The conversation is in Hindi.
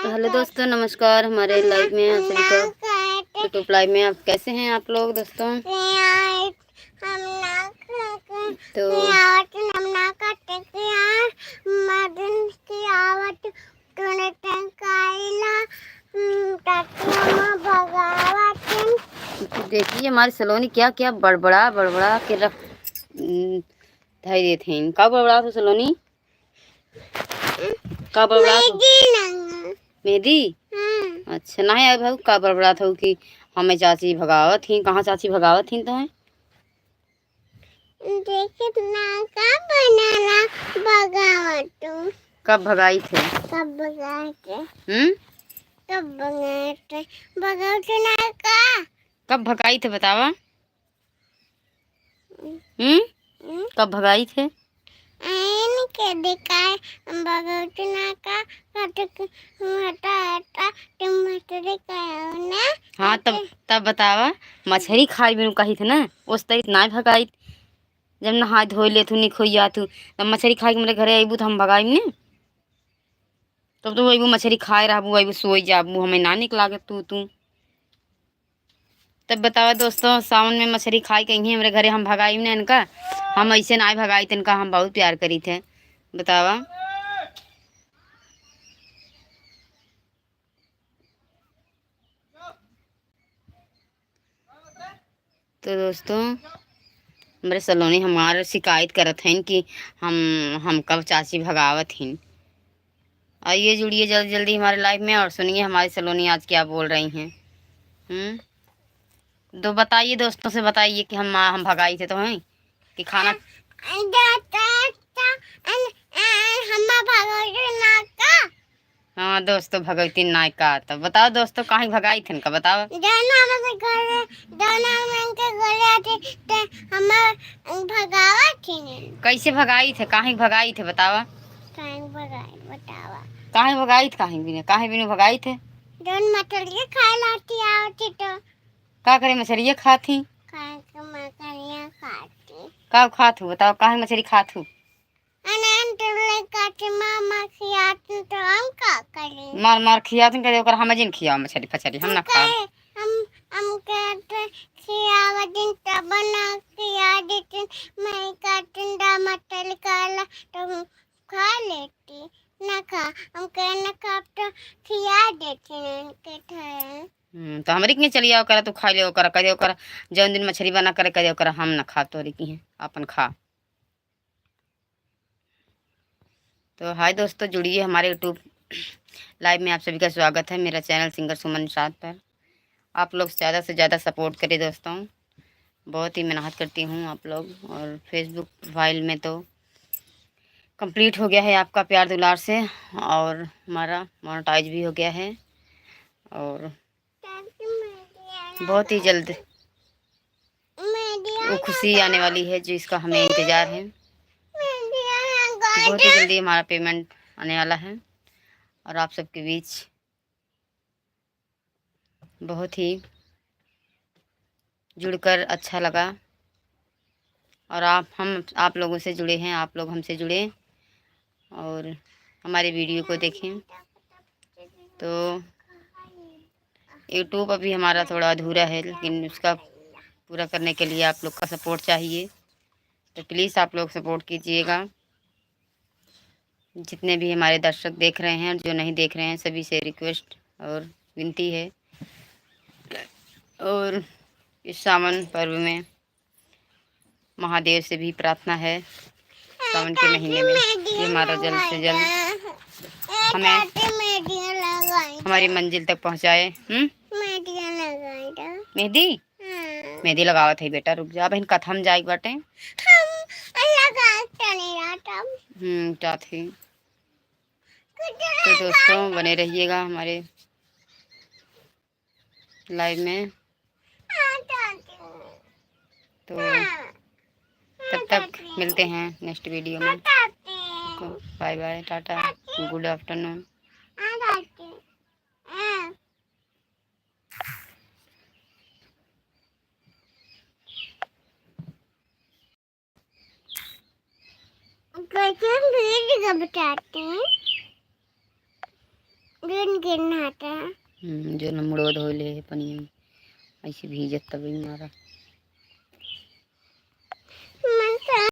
तो हेलो दोस्तों, नमस्कार। हमारे लाइव में आप सभी का यूट्यूब लाइव में आप कैसे हैं आप लोग दोस्तों? तो देखिए हमारी सलोनी क्या क्या बड़बड़ा बड़बड़ा के रख धाई देते हैं। का बड़बड़ा तो सलोनी का बड़बड़ा मेहदी। अच्छा नहीं आए भाई, का बड़बड़ा था कि हमें चाची भगावत थी। कहाँ चाची भगावत थी तो है? कब भगाई थे? कब भगाए कब भगाई थे बतावा? कब भगाई थे? हाँ तब बतावा। मछली खाई बिनु कही थे ना, उस तरीक ना भगाई। जब नहा धो ले तू नहीं खोइया तू तब मछली खाई के मेरे घरे आईबू तो हम भगाई ने। तब तो वही मछली खाए रहबू, वही सोई जाबू, हमें ना निकला के तू तब बतावा दोस्तों। सावन में मछली खाई कहीं हमारे घरे हम भगाई ने इनका। हम ऐसे ना भगाई थे इनका, हम बहुत प्यार करी थे बतावा। तो दोस्तों मेरे सलोनी हमारे शिकायत करत हैं कि हम कब चाची भगावत हैं। आइए जुड़िए जल्दी जल्दी हमारे लाइव में और सुनिए हमारी सलोनी आज क्या बोल रही हैं। तो बताइए दोस्तों से बताइए कि हम भगाई थे तो हैं कि खाना हाँ दोस्तों भगवती नायका। तो बताओ दोस्तों कहाँ भगाई थे इनका बताओ। कैसे भगाई थे, कहाँ भगाई थे बतावा? कहाँ भगाई थे, कहाँ बिनु भगाई थे? मछलियाँ खाए लाती आवती तो का करे मछलियाँ खाती? कब खात हूँ बताओ? कहाँ मछली खात हूँ? मार मार खियात करे ओकर हम जिन खिया मछली फछली हम ना खा। हम कहते खियावा दिन तब ना खिया देते मैं काटन दा मछली काला तो खा लेती ना खा। हम कहना खाप तो खिया देते के थे। तो हमरी के चलिए ओकरा तू खा ले ओकरा करे ओकरा जौन दिन मछली बना करे करे ओकरा हम ना खा तोरी की अपन खा। तो हाय दोस्तों जुड़िए हमारे यूट्यूब लाइव में आप सभी का स्वागत है। मेरा चैनल सिंगर सुमन निषाद पर आप लोग ज़्यादा से ज़्यादा सपोर्ट करें दोस्तों। बहुत ही मेहनत करती हूँ आप लोग। और फेसबुक प्रोफाइल में तो कंप्लीट हो गया है आपका प्यार दुलार से और हमारा मोनेटाइज भी हो गया है और बहुत ही जल्द वो खुशी आने वाली है जिसका हमें इंतज़ार है। बहुत ही जल्दी हमारा पेमेंट आने वाला है और आप सबके बीच बहुत ही जुड़कर अच्छा लगा। और आप लोगों से जुड़े हैं, आप लोग हमसे जुड़े और हमारे वीडियो को देखें। तो यूट्यूब अभी हमारा थोड़ा अधूरा है लेकिन उसका पूरा करने के लिए आप लोग का सपोर्ट चाहिए। तो प्लीज़ आप लोग सपोर्ट कीजिएगा। जितने भी हमारे दर्शक देख रहे हैं और जो नहीं देख रहे हैं सभी से रिक्वेस्ट और विनती है। और इस सावन पर्व में महादेव से भी प्रार्थना है सावन के महीने में कि हमारा जल्द से जल्द हमें हमारी मंजिल तक पहुंचाए। मेहंदी मेहंदी लगावत है बेटा, रुक जा बहन कथम जाए बाटे चाहती। तो दोस्तों बने रहिएगा हमारे लाइव में। तो तब तक मिलते हैं नेक्स्ट वीडियो में। Bye bye, tata, good afternoon. कैसे बताते हैं? दिन गिरना आता है जो न मुड़ो धोले है पनिया में ऐसे भीजत तब मारा